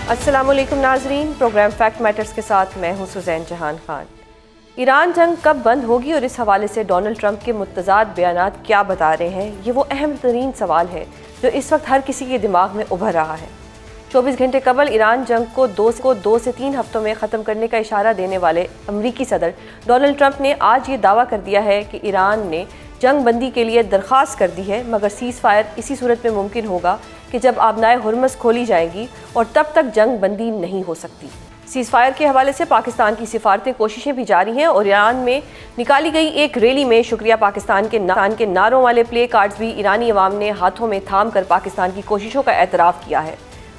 السلام علیکم ناظرین، پروگرام فیکٹ میٹرز کے ساتھ میں ہوں سوزین جہان خان۔ ایران جنگ کب بند ہوگی اور اس حوالے سے ڈونلڈ ٹرمپ کے متضاد بیانات کیا بتا رہے ہیں، یہ وہ اہم ترین سوال ہے جو اس وقت ہر کسی کے دماغ میں ابھر رہا ہے۔ 24 گھنٹے قبل ایران جنگ کو 2 سے 3 ہفتوں میں ختم کرنے کا اشارہ دینے والے امریکی صدر ڈونلڈ ٹرمپ نے آج یہ دعویٰ کر دیا ہے کہ ایران نے جنگ بندی کے لیے درخواست کر دی ہے، مگر سیز فائر اسی صورت میں ممکن ہوگا کہ جب آبنائے ہرمز کھولی جائیں گی اور تب تک جنگ بندی نہیں ہو سکتی۔ سیز فائر کے حوالے سے پاکستان کی سفارتی کوششیں بھی جاری ہیں اور ایران میں نکالی گئی ایک ریلی میں شکریہ پاکستان کے نعروں والے پلے کارڈز بھی ایرانی عوام نے ہاتھوں میں تھام کر پاکستان کی کوششوں کا اعتراف کیا ہے۔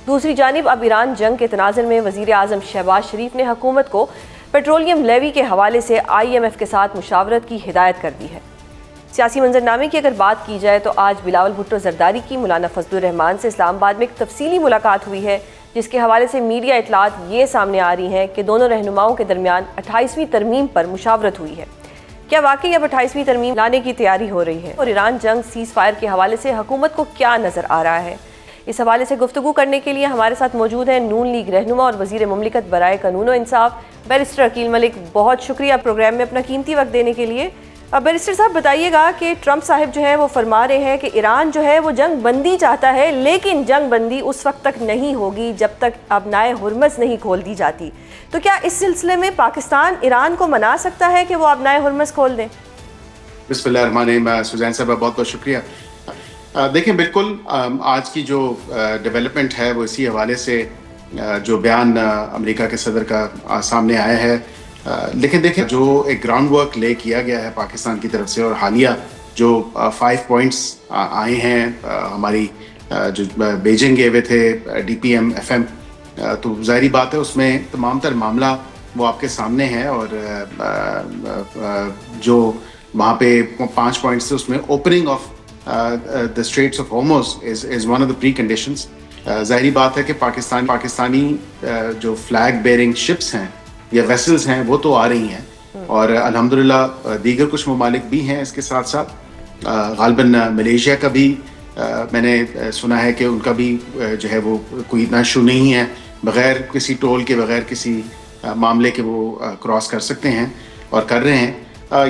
دوسری جانب اب ایران جنگ کے تناظر میں وزیر اعظم شہباز شریف نے حکومت کو پیٹرولیم لیوی کے حوالے سے IMF کے ساتھ مشاورت کی ہدایت کر دی ہے۔ سیاسی منظرنامے کی اگر بات کی جائے تو آج بلاول بھٹو زرداری کی مولانا فضل الرحمان سے اسلام آباد میں ایک تفصیلی ملاقات ہوئی ہے، جس کے حوالے سے میڈیا اطلاعات یہ سامنے آ رہی ہیں کہ دونوں رہنماؤں کے درمیان 28ویں ترمیم پر مشاورت ہوئی ہے۔ کیا واقعی اب 28ویں ترمیم لانے کی تیاری ہو رہی ہے اور ایران جنگ سیز فائر کے حوالے سے حکومت کو کیا نظر آ رہا ہے؟ اس حوالے سے گفتگو کرنے کے لیے ہمارے ساتھ موجود ہیں نون لیگ رہنما اور وزیر مملکت برائے قانون و انصاف بیرسٹر عقیل ملک۔ بہت شکریہ پروگرام میں اپنا قیمتی وقت دینے کے لیے۔ بیرسٹر صاحب بتائیے گا کہ ٹرمپ صاحب جو ہیں وہ فرما رہے ہیں کہ ایران جو ہے وہ جنگ بندی چاہتا ہے، لیکن جنگ بندی اس وقت تک نہیں ہوگی جب تک آبنائے ہرمز نہیں کھول دی جاتی۔ تو کیا اس سلسلے میں پاکستان ایران کو منا سکتا ہے کہ وہ آبنائے ہرمز کھول دیں؟ بسم اللہ الرحمن الرحیم۔ سوزین صاحب بہت بہت شکریہ۔ دیکھیں بالکل آج کی جو ڈیولپمنٹ ہے وہ اسی حوالے سے جو بیان امریکہ کے صدر کا سامنے آیا ہے، لیکن دیکھیں جو ایک گراؤنڈ ورک لے کیا گیا ہے پاکستان کی طرف سے اور حالیہ جو 5 پوائنٹس آئے ہیں ہماری جو بیجنگ گئے ہوئے تھے DPM-FM، تو ظاہری بات ہے اس میں تمام تر معاملہ وہ آپ کے سامنے ہے، اور جو وہاں پہ 5 پوائنٹس تھے اس میں opening of the Straits of Hormuz is one of the preconditions۔ ظاہری بات ہے کہ پاکستانی جو فلیگ بیئرنگ شپس ہیں یا ویسلز ہیں وہ تو آ رہی ہیں، اور الحمدللہ دیگر کچھ ممالک بھی ہیں اس کے ساتھ ساتھ، غالباً ملیشیا کا بھی میں نے سنا ہے کہ ان کا بھی جو ہے وہ کوئی اتنا ایشو نہیں ہے، بغیر کسی ٹول کے بغیر کسی معاملے کے وہ کراس کر سکتے ہیں اور کر رہے ہیں۔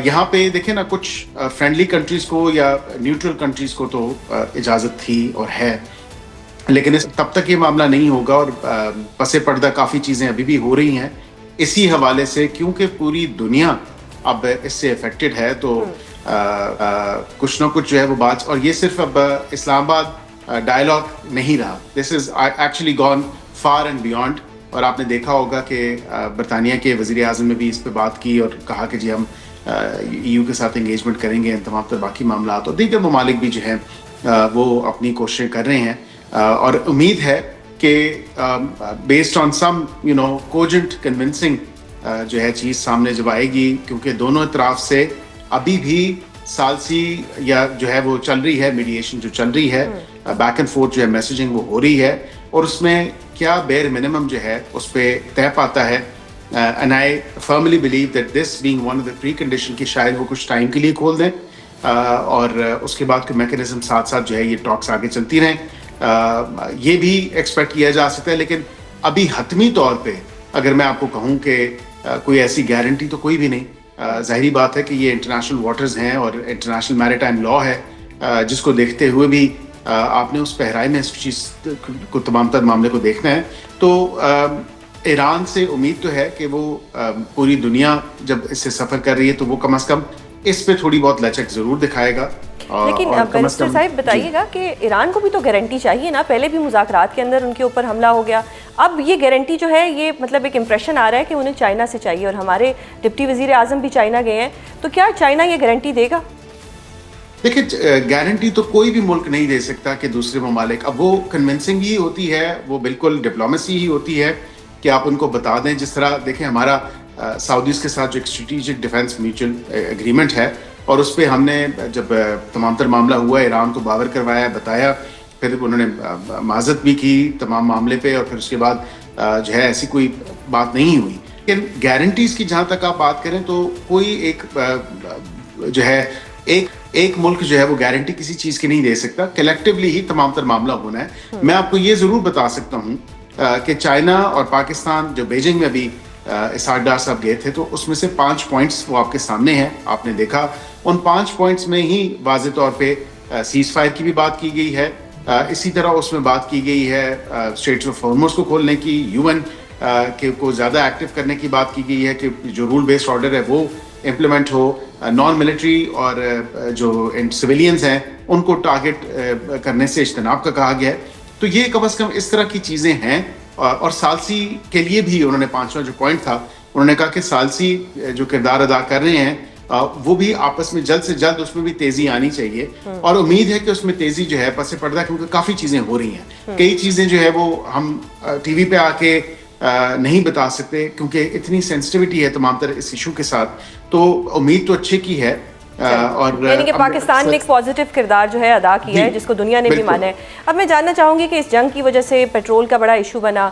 یہاں پہ دیکھیں نا، کچھ فرینڈلی کنٹریز کو یا نیوٹرل کنٹریز کو تو اجازت تھی اور ہے، لیکن تب تک یہ معاملہ نہیں ہوگا، اور پس پردہ کافی چیزیں ابھی بھی ہو رہی ہیں اسی حوالے سے، کیونکہ پوری دنیا اب اس سے افیکٹڈ ہے، تو کچھ نہ کچھ جو ہے وہ بات، اور یہ صرف اب اسلام آباد ڈائلاگ نہیں رہا، this is actually gone far and beyond. اور آپ نے دیکھا ہوگا کہ برطانیہ کے وزیر اعظم نے بھی اس پہ بات کی اور کہا کہ جی ہم EU کے ساتھ انگیجمنٹ کریں گے، تمام تر باقی معاملات، اور دیگر ممالک بھی جو ہیں وہ اپنی کوششیں کر رہے ہیں، اور امید ہے کہ based on some cogent convincing جو ہے چیز سامنے جب آئے گی، کیونکہ دونوں اطراف سے ابھی بھی ثالثی یا جو ہے وہ چل رہی ہے، میڈیشن جو چل رہی ہے، بیک اینڈ فورتھ جو ہے میسیجنگ وہ ہو رہی ہے، اور اس میں کیا بیر منیمم جو ہے اس پہ طے پاتا ہے۔ And I firmly believe that this being one of the precondition کہ شاید وہ کچھ ٹائم کے لیے کھول دیں، اور اس کے بعد کوئی میکینزم ساتھ ساتھ جو ہے یہ ٹاکس آگے چلتی رہیں، یہ بھی ایکسپیکٹ کیا جا سکتا ہے۔ لیکن ابھی حتمی طور پہ اگر میں آپ کو کہوں کہ کوئی ایسی گارنٹی تو کوئی بھی نہیں۔ ظاہری بات ہے کہ یہ انٹرنیشنل واٹرز ہیں اور انٹرنیشنل میریٹائم لا ہے، جس کو دیکھتے ہوئے بھی آپ نے اس پہرائی میں اس چیز کو تمام تر معاملے کو دیکھنا ہے۔ تو ایران سے امید تو ہے کہ وہ پوری دنیا جب اس سے سفر کر رہی ہے تو وہ کم از کم اس پہ تھوڑی بہت لچک ضرور دکھائے گا۔ لیکن بیرسٹر صاحب بتائیے گا کہ ایران کو بھی تو گارنٹی چاہیے نا، پہلے بھی مذاکرات کے اندر ان کے اوپر حملہ ہو گیا، اب یہ گارنٹی جو ہے یہ مطلب ایک امپریشن آ رہا ہے کہ انہیں چائنا سے چاہیے، اور ہمارے ڈپٹی وزیر اعظم بھی چائنا گئے ہیں، تو کیا چائنا یہ گارنٹی دے گا؟ دیکھیں گارنٹی تو کوئی بھی ملک نہیں دے سکتا کہ دوسرے ممالک، اب وہ کنونسنگ ہی ہوتی ہے، وہ بالکل ڈپلومیسی ہی ہوتی ہے کہ آپ ان کو بتا دیں۔ جس طرح دیکھیں ہمارا سعودیز کے ساتھ جو ایک اسٹریٹجک ڈیفنس میوچل اگریمنٹ ہے، اور اس پہ ہم نے جب تمام تر معاملہ ہوا ایران کو باور کروایا، بتایا، پھر انہوں نے معذرت بھی کی تمام معاملے پہ، اور پھر اس کے بعد جو ہے ایسی کوئی بات نہیں ہوئی۔ لیکن گارنٹیز کی جہاں تک آپ بات کریں تو کوئی ایک جو ہے ایک ملک جو ہے وہ گارنٹی کسی چیز کی نہیں دے سکتا، کلیکٹیولی ہی تمام تر معاملہ ہونا ہے۔ میں آپ کو یہ ضرور بتا سکتا ہوں کہ چائنا اور پاکستان جو بیجنگ میں ابھی اسحاق ڈار صاحب گئے تھے تو اس میں سے 5 پوائنٹس وہ آپ کے سامنے ہیں, آپ نے دیکھا ان 5 پوائنٹس میں ہی واضح طور پہ سیز فائر کی بھی بات کی گئی ہے, اسی طرح اس میں بات کی گئی ہے اسٹریٹس آف ہارموز کو کھولنے کی, یو این کو زیادہ ایکٹیو کرنے کی بات کی گئی ہے کہ جو رول بیسڈ آرڈر ہے وہ امپلیمنٹ ہو, نان ملٹری اور جو سویلینز ہیں ان کو ٹارگٹ کرنے سے اجتناب کا کہا گیا ہے. تو یہ کم از کم اس طرح کی چیزیں ہیں. اور ثالثی کے لیے بھی انہوں نے 5واں جو پوائنٹ تھا انہوں نے کہا کہ ثالثی جو کردار ادا کر رہے ہیں وہ بھی آپس میں جلد سے جلد اس میں بھی تیزی آنی چاہیے, اور امید ہے کہ اس میں تیزی جو ہے پس پردہ, کیونکہ کافی چیزیں ہو رہی ہیں, کئی چیزیں جو ہے وہ ہم ٹی وی پہ آ کے نہیں بتا سکتے کیونکہ اتنی سینسٹیوٹی ہے تمام تر اس ایشو کے ساتھ. تو امید تو اچھے کی ہے, اور یعنی کہ پاکستان نے ایک پازیٹیو کردار جو ہے ادا کیا ہے جس کو دنیا نے بھی مانا ہے. اب میں جاننا چاہوں گی کہ اس جنگ کی وجہ سے پیٹرول کا بڑا ایشو بنا,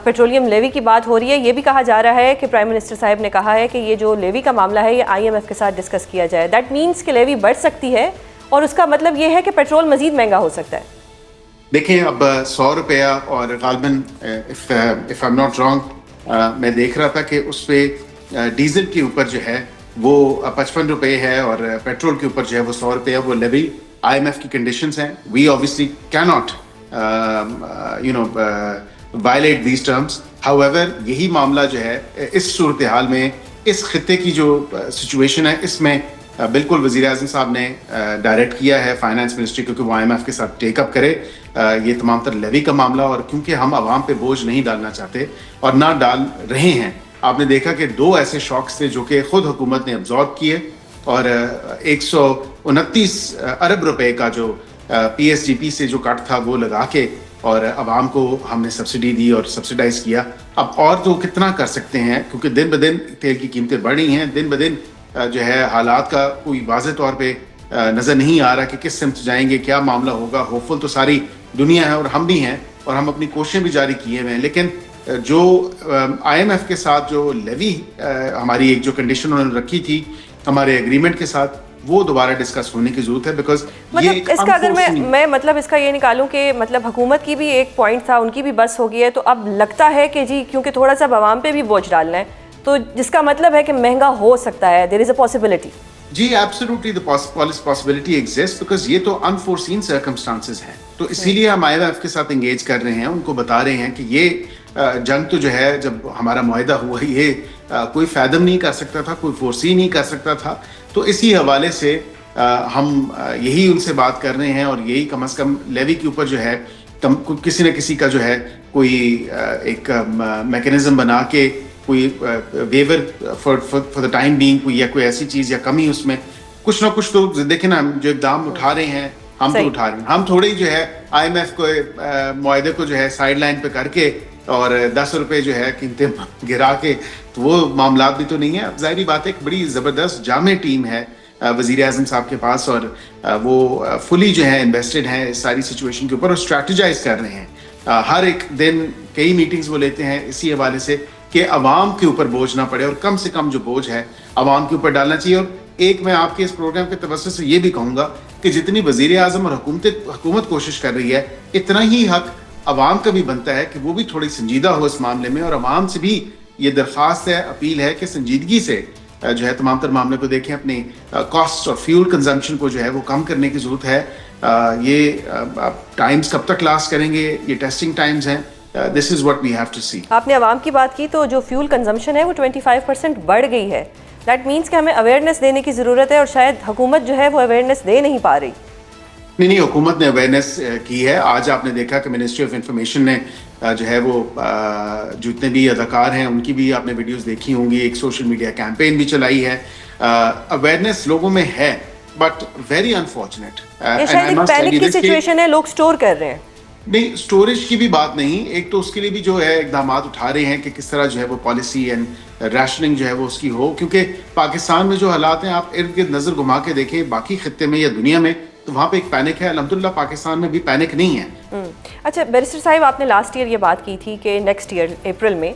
پیٹرولیم لیوی کی بات ہو رہی ہے, یہ بھی کہا جا رہا ہے کہ پرائم منسٹر صاحب نے کہا ہے کہ یہ جو لیوی کا معاملہ ہے یہ IMF کے ساتھ ڈسکس کیا جائے. دیٹ مینس کہ لیوی بڑھ سکتی ہے اور اس کا مطلب یہ ہے کہ پیٹرول مزید مہنگا ہو سکتا ہے. دیکھیں اب 100 روپیہ اور غالباً if I'm not wrong میں دیکھ رہا تھا کہ اس پہ ڈیزل کے اوپر جو ہے وہ 55 روپے ہے اور پیٹرول کے اوپر جو ہے وہ 100 روپے ہے. وہ لیوی IMF کی کنڈیشنز ہیں. وی obviously cannot violate these terms. However یہی معاملہ جو ہے اس صورتحال میں اس خطے کی جو سچویشن ہے اس میں بالکل وزیر اعظم صاحب نے ڈائریکٹ کیا ہے فائنانس منسٹری کو کہ وہ IMF کے ساتھ ٹیک اپ کرے یہ تمام تر لیوی کا معاملہ, اور کیونکہ ہم عوام پہ بوجھ نہیں ڈالنا چاہتے اور نہ ڈال رہے ہیں. آپ نے دیکھا کہ 2 ایسے شاکس تھے جو کہ خود حکومت نے ابزارب کیے, اور 129 ارب روپے کا جو PSGP سے جو کٹ تھا وہ لگا کے اور عوام کو ہم نے سبسڈی دی اور سبسڈائز کیا. اب اور تو کتنا کر سکتے ہیں کیونکہ دن بدن تیل کی قیمتیں بڑھ رہی ہیں, دن بدن جو ہے حالات کا کوئی واضح طور پہ نظر نہیں آ رہا کہ کس سمت جائیں گے, کیا معاملہ ہوگا. ہوپفل تو ساری دنیا ہے اور ہم بھی ہیں اور ہم اپنی کوششیں بھی جاری کیے ہوئے ہیں, لیکن جو IMF کے ساتھ جو لیوی ہماری ایک جو کنڈیشن انہوں نے رکھی تھی ہمارے ایگریمنٹ کے ساتھ وہ دوبارہ ڈسکس ہونے کی ضرورت ہے. بیکاز مطلب اس کا اگر میں مطلب اس کا یہ نکالوں کہ مطلب حکومت کی بھی ایک پوائنٹ تھا, ان کی بھی بس ہو گئی ہے, تو اب لگتا ہے کہ جی کیونکہ تھوڑا سا عوام پہ بھی بوجھ ڈالنا ہے تو جس کا مطلب ہے کہ مہنگا ہو سکتا ہے. There is a possibility. جی absolutely the possibility exists because یہ تو unforeseen circumstances ہیں, تو اسی لیے ہم IMF کے ساتھ انگیج کر رہے ہیں, ان کو بتا رہے ہیں کہ یہ جنگ تو جو ہے جب ہمارا معاہدہ ہوا یہ کوئی فیدم نہیں کر سکتا تھا, کوئی فورسی نہیں کر سکتا تھا. تو اسی حوالے سے ہم یہی ان سے بات کر رہے ہیں, اور یہی کم از کم لیوی کے اوپر جو ہے کسی نہ کسی کا جو ہے کوئی ایک میکینزم بنا کے کوئی ویور فار دا ٹائم بینگ کوئی یا کوئی ایسی چیز یا کمی اس میں کچھ نہ کچھ تو دیکھیں نا جو اقدام اٹھا رہے ہیں ہم تو اٹھا رہے ہیں. ہم تھوڑے ہی جو ہے IMF کو معاہدے کو جو ہے سائڈ لائن پہ کر کے اور 10 روپے جو ہے قیمتیں گرا کے تو وہ معاملات بھی تو نہیں ہے. ظاہری بات ہے ایک بڑی زبردست جامع ٹیم ہے وزیر اعظم صاحب کے پاس, اور وہ فلی جو ہے انویسٹڈ ہیں اس ساری سچویشن کے اوپر اور اسٹریٹجائز کر رہے ہیں. ہر ایک دن کئی میٹنگز وہ لیتے ہیں اسی حوالے سے کہ عوام کے اوپر بوجھ نہ پڑے, اور کم سے کم جو بوجھ ہے عوام کے اوپر ڈالنا چاہیے. اور ایک میں آپ کے اس پروگرام کے توسط سے یہ بھی کہوں گا کہ جتنی وزیر اعظم اور حکومت کوشش کر رہی ہے اتنا ہی حق عوام کا بھی بنتا ہے کہ وہ بھی تھوڑی سنجیدہ ہو اس معاملے میں, اور عوام سے بھی یہ درخواست ہے, اپیل ہے کہ سنجیدگی سے جو ہے تمام تر معاملے کو دیکھیں. اپنی کاسٹ اور فیول کنزمپشن کو جو ہے وہ کم کرنے کی ضرورت ہے. یہ ٹائمز کب تک لاسٹ کریں گے, یہ ٹیسٹنگ ٹائمز ہیں. This is what we have to see. آپ نے عوام کی بات کی تو جو فیول کنزمپشن ہے وہ 25% بڑھ گئی ہے. دیٹ مینس کہ ہمیں اویئرنیس دینے کی ضرورت ہے, اور شاید حکومت جو ہے وہ اویئرنیس دے نہیں پا رہی. نہیں حکومت نے اویئرنیس کی ہے. آج آپ نے دیکھا کہ منسٹری آف انفارمیشن نے جو ہے وہ جتنے بھی اداکار ہیں ان کی بھی آپ نے ویڈیوز دیکھی ہوں گی, ایک سوشل میڈیا کیمپین بھی چلائی ہے. اویئرنیس لوگوں میں ہے بٹ ویری انفارچونیٹ. یہ شاید ایک پینک کی سچویشن ہے, لوگ سٹور کر رہے ہیں. نہیں سٹوریج کی بھی بات نہیں, ایک تو اس کے لیے بھی جو ہے اقدامات اٹھا رہے ہیں کہ کس طرح جو ہے وہ پالیسی اینڈ ریشننگ جو ہے وہ اس کی ہو, کیونکہ پاکستان میں جو حالات ہیں آپ ارد گرد نظر گھما کے دیکھیں باقی خطے میں یا دنیا میں تو وہاں پہ ایک پینک ہے. الحمدللہ پاکستان میں بھی پینک نہیں ہے. اچھا بیرسٹر صاحب, آپ نے لاسٹ ایئر یہ بات کی تھی کہ نیکسٹ ایئر اپریل میں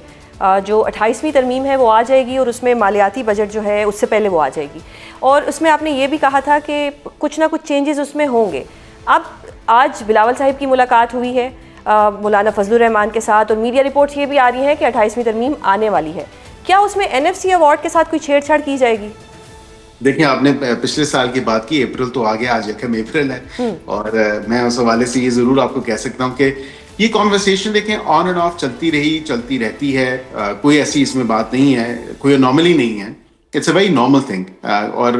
جو 28ویں ترمیم ہے وہ آ جائے گی, اور اس میں مالیاتی بجٹ جو ہے اس سے پہلے وہ آ جائے گی, اور اس میں آپ نے یہ بھی کہا تھا کہ کچھ نہ کچھ چینجز اس میں ہوں گے. اب آج بلاول صاحب کی ملاقات ہوئی ہے, مولانا فضل الرحمان کے ساتھ، اور میڈیا رپورٹس یہ بھی آ رہی ہیں کہ 28ویں ترمیم آنے والی ہے. کیا اس میں NFC ایوارڈ کے ساتھ کوئی چھیڑ چھاڑ کی جائے گی؟ دیکھیں، آپ نے پچھلے سال کی بات کی، اپریل تو آ گیا، آج یکم اپریل ہے، اور میں اس حوالے سے یہ ضرور آپ کو کہہ سکتا ہوں کہ یہ کانورسیشن دیکھیں آن اینڈ آف چلتی رہتی ہے. کوئی ایسی اس میں بات نہیں ہے، کوئی انارملی نہیں ہے. It's a very normal thing. اور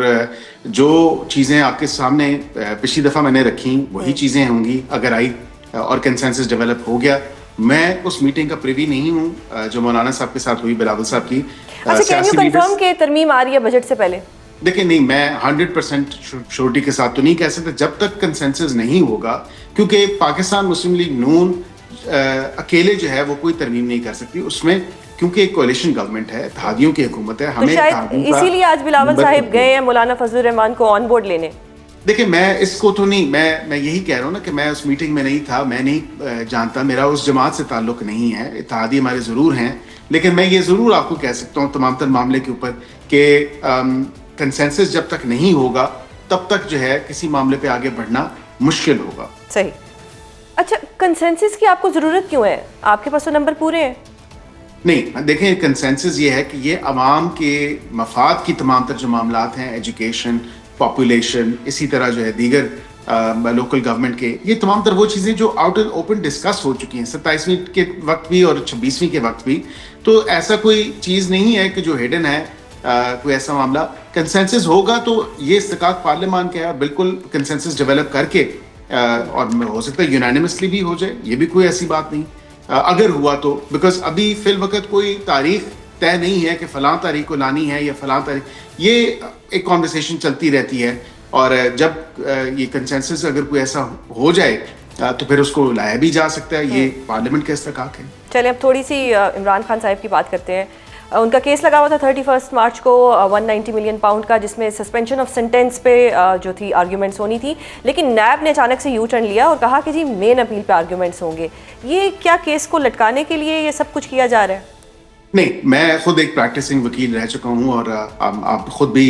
جو چیزیں آپ کے سامنے پچھلی دفعہ میں نے رکھی وہی چیزیں ہوں گی. اگر آئی اور کنسنسس ڈیولپ ہو گیا، میں اس میٹنگ کا پریوی نہیں ہوں جو مولانا صاحب کے ساتھ ہوئی، بلاول صاحب کی. اچھا، کین یو کنفرم کہ ترمیم آ رہی ہے بجٹ سے پہلے؟ دیکھیں، نہیں، میں 100% شورٹی کے ساتھ تو نہیں کہہ سکتا جب تک کنسنسس نہیں ہوگا، کیونکہ پاکستان مسلم لیگ نون اکیلے جو ہے وہ کوئی ترمیم نہیں کر سکتی اس میں، کیونکہ ایک کولیشن گورنمنٹ ہے، اتحادیوں کی حکومت ہے. ہمیں اسی لیے آج بلاول صاحب گئے ہیں مولانا فضل الرحمان کو آن بورڈ لینے. دیکھیں، میں اس کو تو نہیں، میں یہی کہہ رہا ہوں نا کہ میں اس میٹنگ میں نہیں تھا، میں نہیں جانتا، میرا اس جماعت سے تعلق نہیں ہے. اتحادی ہمارے ضرور ہیں، لیکن میں یہ ضرور آپ کو کہہ سکتا ہوں تمام تر معاملے کے اوپر کہ کنسنسس جب تک نہیں ہوگا تب تک جو ہے کسی معاملے پہ آگے بڑھنا مشکل ہوگا. صحیح. اچھا، کنسنسس کی آپ کو ضرورت کیوں ہے؟ آپ کے پاس تو نمبر پورے ہیں. نہیں، دیکھیں، کنسنسس یہ ہے کہ یہ عوام کے مفاد کی تمام تر جو معاملات ہیں، ایجوکیشن، پاپولیشن، اسی طرح جو ہے دیگر لوکل گورنمنٹ کے، یہ تمام تر وہ چیزیں جو آؤٹ اینڈ اوپن ڈسکس ہو چکی ہیں 27ویں کے وقت بھی اور 26ویں کے وقت بھی. تو ایسا کوئی چیز نہیں ہے کہ جو ہڈن ہے، کوئی ایسا معاملہ. کنسنسس ہوگا تو یہ استحقاق پارلیمان کا ہے، بالکل کنسنسس ڈیولپ کر کے، اور ہو سکتا ہے یونانیمسلی بھی ہو جائے، یہ بھی کوئی ایسی بات نہیں اگر ہوا تو. بیکاز ابھی فی الوقت کوئی تاریخ طے نہیں ہے کہ فلاں تاریخ کو لانی ہے یا فلاں تاریخ. یہ ایک کانورسیشن چلتی رہتی ہے، اور جب یہ کنسنسس اگر کوئی ایسا ہو جائے تو پھر اس کو لایا بھی جا سکتا ہے. یہ پارلیمنٹ کا استحقاق ہے. چلیں اب تھوڑی سی عمران خان صاحب کی بات کرتے ہیں. ان کا کیس لگا ہوا تھا 31 مارچ کو 190 ملین پاؤنڈ کا، جس میں سسپینشن آف سینٹینس پہ جو تھی آرگیومنٹس ہونی تھی، لیکن نیب نے اچانک سے یو ٹرن لیا اور کہا کہ جی مین اپیل پہ آرگیومنٹس ہوں گے. یہ کیا کیس کو لٹکانے کے لیے یہ سب کچھ کیا جا رہا ہے؟ نہیں، میں خود ایک پریکٹسنگ وکیل رہ چکا ہوں، اور آپ خود بھی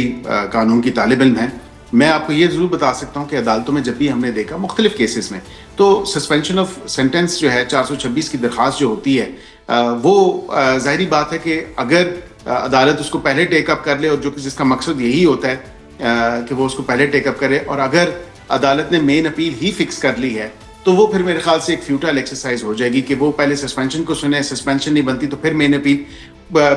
قانون کی طالب علم ہیں. میں آپ کو یہ ضرور بتا سکتا ہوں کہ عدالتوں میں جب بھی ہم نے دیکھا مختلف کیسز میں، تو سسپینشن آف سینٹینس جو ہے 426 کی درخواست جو ہوتی ہے، وہ ظاہری بات ہے کہ اگر عدالت اس کو پہلے ٹیک اپ کر لے، اور جس کا مقصد یہی ہوتا ہے کہ وہ اس کو پہلے ٹیک اپ کرے، اور اگر عدالت نے مین اپیل ہی فکس کر لی ہے تو وہ پھر میرے خیال سے ایک فیوٹائل ایکسرسائز ہو جائے گی کہ وہ پہلے سسپینشن کو سنے، سسپینشن نہیں بنتی تو پھر مین اپیل.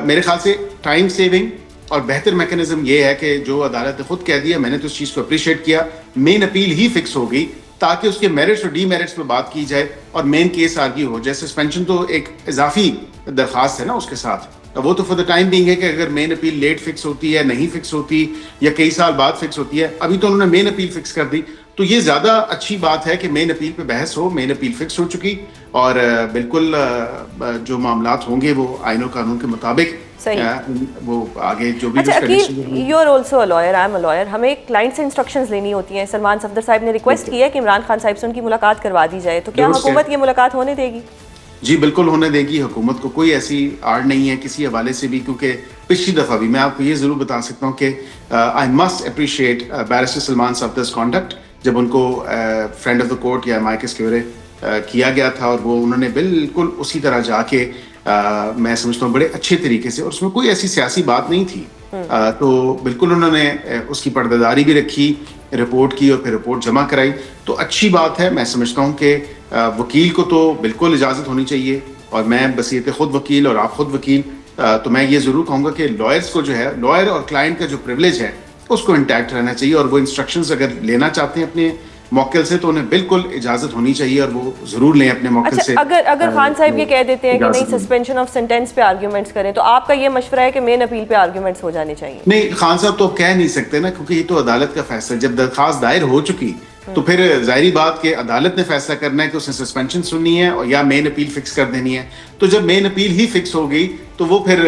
میرے خیال سے ٹائم سیونگ اور بہتر میکانزم یہ ہے کہ جو عدالت نے خود کہہ دیا، میں نے تو اس چیز کو اپریشیٹ کیا، مین اپیل ہی فکس ہو گئی تاکہ اس کے میرٹس اور ڈی میرٹس پہ بات کی جائے اور مین کیس آرگیو ہو جائے. سسپینشن تو ایک اضافی درخواست ہے نا اس کے ساتھ، وہ تو فور دا ٹائم بینگ ہے کہ اگر مین اپیل لیٹ فکس ہوتی ہے، نہیں فکس ہوتی، یا کئی سال بعد فکس ہوتی ہے. ابھی تو انہوں نے مین اپیل فکس کر دی، تو یہ زیادہ اچھی بات ہے کہ مین اپیل پہ بحث ہو. مین اپیل فکس ہو چکی، اور بالکل جو معاملات ہوں گے وہ آئین و قانون کے مطابق وہ آگے جو بھی. اچھا Aqeel, you are also a lawyer, I am a lawyer. ہمیں کلائنٹ سے انسٹرکشنز لینی ہوتی ہیں. سلمان صفدر صاحب نے ریکویسٹ کی ہے کہ عمران خان صاحب سے ان کی ملاقات کروا دی جائے، تو کیا حکومت یہ ملاقات ہونے دے گی؟ جی بالکل ہونے دے گی. حکومت کو کوئی ایسی آڑ نہیں ہے کسی حوالے سے بھی، کیونکہ پچھلی دفعہ بھی میں آپ کو یہ ضرور بتا سکتا ہوں کہ I must appreciate barrister Salman Safdar's conduct. جب ان کو فرینڈ آف دا کورٹ یا مائکس کیورے کیا گیا تھا، اور وہ انہوں نے بالکل اسی طرح جا کے میں سمجھتا ہوں بڑے اچھے طریقے سے، اور اس میں کوئی ایسی سیاسی بات نہیں تھی، تو بالکل انہوں نے اس کی پردہ بھی رکھی، رپورٹ کی اور پھر رپورٹ جمع کرائی. تو اچھی بات ہے. میں سمجھتا ہوں کہ وکیل کو تو بالکل اجازت ہونی چاہیے، اور میں بصیرت خود وکیل اور آپ خود وکیل، تو میں یہ ضرور کہوں گا کہ لائرس کو جو ہے، لائر اور کلائنٹ کا جو پریولیج ہے اس کو انٹیکٹ رہنا چاہیے، اور وہ انسٹرکشنز اگر لینا چاہتے ہیں اپنے موکل سے تو انہیں بالکل اجازت ہونی چاہیے، اور وہ ضرور لیں اپنے موکل سے. اگر خان صاحب یہ کہہ دیتے ہیں کہ نہیں سسپینشن آف سینٹینس پہ آرگیومنٹس کریں، تو آپ کا یہ مشورہ ہے کہ مین اپیل پہ آرگیومنٹس ہو جانے چاہیے؟ نہیں، خان صاحب تو کہہ نہیں سکتے نا، کیونکہ یہ تو عدالت کا فیصلہ. جب درخواست دائر ہو چکی تو پھر ظاہری بات کہ عدالت نے فیصلہ کرنا ہے کہ اس نے سسپینشن سننی ہے یا مین اپیل فکس کر دینی ہے. تو جب مین اپیل ہی فکس ہو گئی تو وہ پھر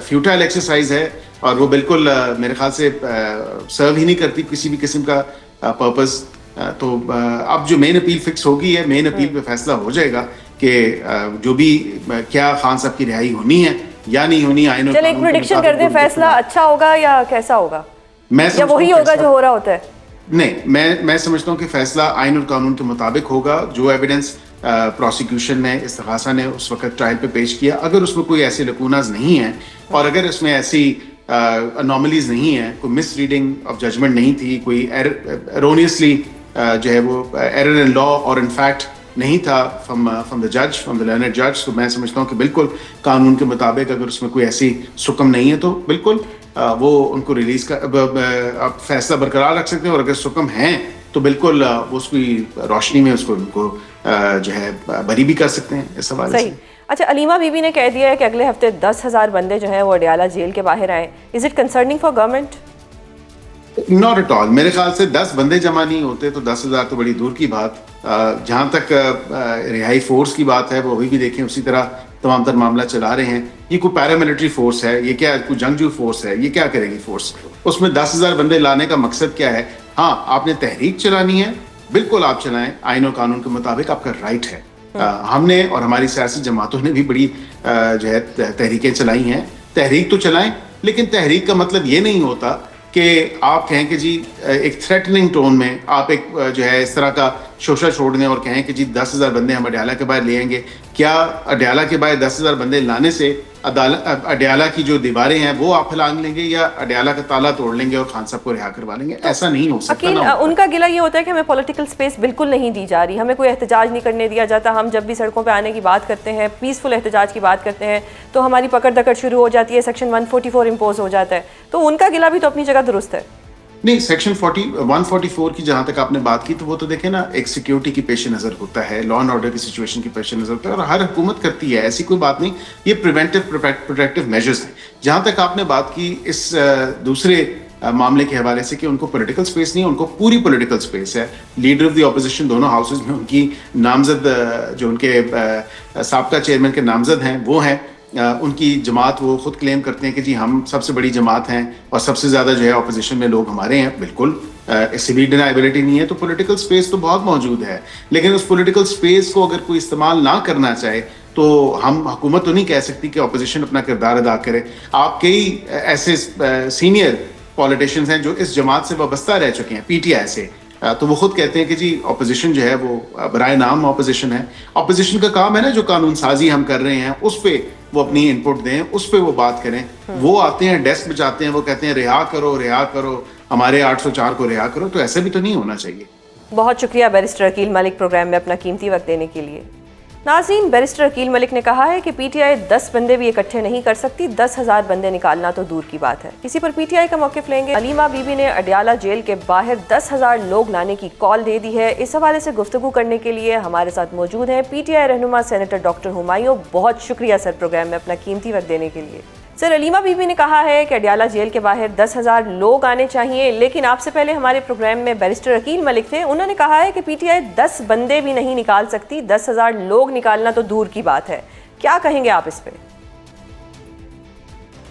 فیوٹائل ایکسرسائز ہے، اور وہ بالکل میرے خیال سے سرو ہی نہیں کرتی کسی بھی قسم کا پرپز. تو اب جو مین اپیل فکس ہوگی ہے، مین اپیل پہ فیصلہ ہو جائے گا کہ جو بھی کیا خان صاحب کی رہائی ہونی ہے یا نہیں ہونی. آئین چلیں ایک پریڈکشن کر دیں، فیصلہ اچھا ہوگا یا کیسا ہوگا، یا وہی ہوگا جو ہو رہا ہوتا ہے؟ نہیں، میں سمجھتا ہوں کہ فیصلہ آئین اور قانون کے مطابق ہوگا. جو ایویڈنس پروسیکیوشن نے استغاثہ نے اس وقت ٹرائل پہ پیش کیا, اگر اس میں کوئی ایسے لکوناز نہیں ہیں اور اگر اس میں ایسی انوملیز نہیں ہیں, کوئی مس ریڈنگ آف ججمنٹ نہیں تھی, کوئی ایرونیسلی جو ہے وہ ایرر ان لا اور ان فیکٹ نہیں تھا فرام دا جج, فرام دا لرنڈ جج, تو میں سمجھتا ہوں کہ بالکل قانون کے مطابق اگر اس میں کوئی ایسی سکم نہیں ہے تو بالکل وہ ان کو ریلیز کا آپ فیصلہ برقرار رکھ سکتے ہیں, اور اگر سکم ہیں تو بالکل اس کی روشنی میں اس کو ان کو جو ہے بری بھی کر سکتے ہیں اس حوالے سے. اچھا, علیمہ بی بی نے کہہ دیا ہے کہ اگلے ہفتے 10,000 بندے جو ہیں وہ اڈیالہ جیل کے باہر آئیں. Is it concerning for government? Not at all. میرے خیال سے 10 بندے جمع نہیں ہوتے تو 10,000 تو بڑی دور کی بات. جہاں تک رہائی فورس کی بات ہے وہ ابھی بھی دیکھیں اسی طرح تمام تر معاملہ چلا رہے ہیں. یہ کوئی پیراملٹری فورس ہے, یہ کیا کوئی جنگجو فورس ہے, یہ کیا کرے گی فورس؟ اس میں 10,000 بندے لانے کا مقصد کیا ہے؟ ہاں, آپ نے تحریک چلانی ہے, بالکل آپ چلائیں, آئین و قانون کے مطابق آپ کا رائٹ ہے. ہم نے اور ہماری سیاسی جماعتوں نے بھی بڑی جو ہے تحریکیں چلائی ہیں. تحریک تو چلائیں, لیکن تحریک کا مطلب یہ نہیں ہوتا کہ آپ کہیں کہ جی ایک تھریٹننگ ٹون میں آپ ایک جو ہے اس طرح کا شوشہ چھوڑ دیں اور کہیں کہ جی 10,000 بندے ہم اڈیالہ کے باہر لے آئیں گے. کیا اڈیالہ کے باہر 10,000 بندے لانے سے اڈیالہ کی جو دیواریں ہیں وہ آپ ہلانگ لیں گے یا اڈیالہ کا تالا توڑ لیں گے اور خان صاحب کو رہا کروا لیں گے؟ ایسا نہیں ہو سکتا. ان کا گلہ یہ ہوتا ہے کہ ہمیں پولیٹیکل سپیس بالکل نہیں دی جا رہی, ہمیں کوئی احتجاج نہیں کرنے دیا جاتا. ہم جب بھی سڑکوں پہ آنے کی بات کرتے ہیں, پیسفل احتجاج کی بات کرتے ہیں, تو ہماری پکڑ دکڑ شروع ہو جاتی ہے, سیکشن 144 امپوز ہو جاتا ہے. تو ان کا گلہ بھی تو اپنی جگہ درست ہے. نہیں, سیکشن 144 کی جہاں تک آپ نے بات کی تو وہ تو دیکھیں نا, ایک سیکیورٹی کی پیش نظر ہوتا ہے, لا اینڈ آرڈر کی سچویشن کی پیش نظر ہوتا ہے, اور ہر حکومت کرتی ہے, ایسی کوئی بات نہیں. یہ پریونٹیو پروٹیکٹیو میجرز ہیں. جہاں تک آپ نے بات کی اس دوسرے معاملے کے حوالے سے کہ ان کو پولیٹیکل سپیس نہیں ہے, ان کو پوری پولیٹیکل سپیس ہے. لیڈر آف دی اپوزیشن دونوں ہاؤسز میں ان کی نامزد جو ان کے سابقہ چیئرمین کے نامزد ہیں وہ ہیں. ان کی جماعت وہ خود کلیم کرتے ہیں کہ جی ہم سب سے بڑی جماعت ہیں اور سب سے زیادہ جو ہے اپوزیشن میں لوگ ہمارے ہیں. بالکل اس سے بھی ڈینائبلٹی نہیں ہے. تو پولیٹیکل سپیس تو بہت موجود ہے, لیکن اس پولیٹیکل سپیس کو اگر کوئی استعمال نہ کرنا چاہے تو ہم حکومت تو نہیں کہہ سکتی کہ اپوزیشن اپنا کردار ادا کرے. آپ کئی ایسے سینئر پولیٹیشینز ہیں جو اس جماعت سے وابستہ رہ چکے ہیں, پی ٹی آئی سے, تو وہ خود کہتے ہیں کہ جی اپوزیشن جو ہے وہ برائے نام اپوزیشن ہے. اپوزیشن کا کام ہے نا جو قانون سازی ہم کر رہے ہیں اس پہ وہ اپنی ان پٹ دیں, اس پہ وہ بات کریں. وہ آتے ہیں ڈیسک بچاتے ہیں, وہ کہتے ہیں رہا کرو ہمارے 804 کو رہا کرو. تو ایسا بھی تو نہیں ہونا چاہیے. بہت شکریہ بیرسٹر عقیل ملک پروگرام میں اپنا قیمتی وقت دینے کے لیے. ناظرین, بیرسٹر عقیل ملک نے کہا ہے کہ پی ٹی آئی 10 بندے بھی اکٹھے نہیں کر سکتی, 10,000 بندے نکالنا تو دور کی بات ہے. اسی پر پی ٹی آئی کا موقف لیں گے. علیمہ بی بی نے اڈیالہ جیل کے باہر 10,000 لوگ لانے کی کال دے دی ہے. اس حوالے سے گفتگو کرنے کے لیے ہمارے ساتھ موجود ہیں پی ٹی آئی رہنما سینیٹر ڈاکٹر ہمایوں. بہت شکریہ سر پروگرام میں اپنا قیمتی وقت دینے کے لیے. سر, علیمہ بی بی نے کہا ہے کہ اڈیالہ جیل کے باہر 10,000 لوگ آنے چاہیے, لیکن آپ سے پہلے ہمارے پروگرام میں بیرسٹر عقیل ملک تھے, انہوں نے کہا ہے کہ پی ٹی آئی 10 بندے بھی نہیں نکال سکتی, 10,000 لوگ نکالنا تو دور کی بات ہے. کیا کہیں گے آپ اس پہ؟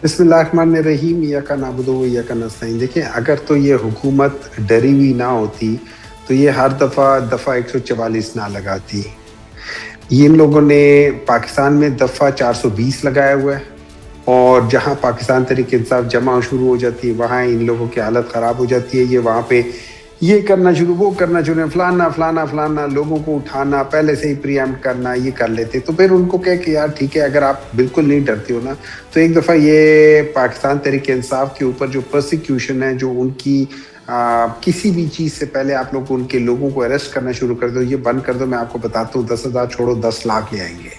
بسم اللہ الرحمن الرحیم. ایاک نعبد و ایاک نستعین. دیکھیں, اگر تو یہ حکومت ڈری ہوئی نہ ہوتی تو یہ ہر دفعہ 144 نہ لگاتی. ان لوگوں نے پاکستان میں دفعہ 420 لگایا ہوا ہے, اور جہاں پاکستان تحریک انصاف جمع شروع ہو جاتی ہے وہاں ان لوگوں کی حالت خراب ہو جاتی ہے. یہ وہاں پہ یہ کرنا شروع, وہ کرنا شروع, فلانا لوگوں کو اٹھانا, پہلے سے ہی پری ایمپٹ کرنا, یہ کر لیتے. تو پھر ان کو کہے کہ یار ٹھیک ہے, اگر آپ بالکل نہیں ڈرتے ہو نا تو ایک دفعہ یہ پاکستان تحریک انصاف کے اوپر جو پرسیکیوشن ہے, جو ان کی کسی بھی چیز سے پہلے آپ لوگ ان کے لوگوں کو اریسٹ کرنا شروع کر دو, یہ بند کر دو. میں آپ کو بتاتا ہوں 10,000 چھوڑو 10 لاکھ لے آئیں گے.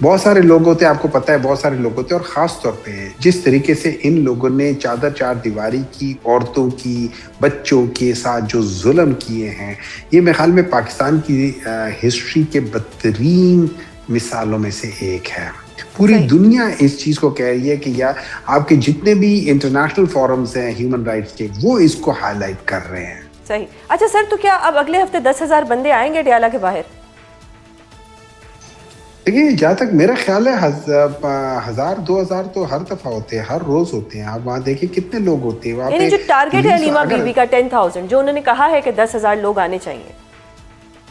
بہت سارے لوگ ہوتے ہیں, آپ کو پتہ ہے بہت سارے لوگ ہوتے ہیں, اور خاص طور پہ جس طریقے سے ان لوگوں نے چار دیواری کی, عورتوں کی, بچوں کے ساتھ جو ظلم کیے ہیں, یہ میرے خیال میں پاکستان کی ہسٹری کے بدترین مثالوں میں سے ایک ہے. پوری دنیا اس چیز کو کہہ رہی ہے کہ یا آپ کے جتنے بھی انٹرنیشنل فورمز ہیں ہیومن رائٹس کے, وہ اس کو ہائی لائٹ کر رہے ہیں. صحیح. اچھا سر, تو کیا اب اگلے ہفتے 10,000 بندے آئیں گے اڈیالہ کے باہر؟ دیکھیے, جہاں تک میرا خیال ہے 1,000-2,000 تو ہر دفعہ ہوتے ہیں, ہر روز ہوتے ہیں. آپ وہاں دیکھیں کتنے لوگ ہوتے ہیں وہاں پہ. یعنی جو ٹارگیٹ ہے علیمہ بی بی کا 10,000, جو انہوں نے کہا ہے کہ 10,000 لوگ آنے چاہیے,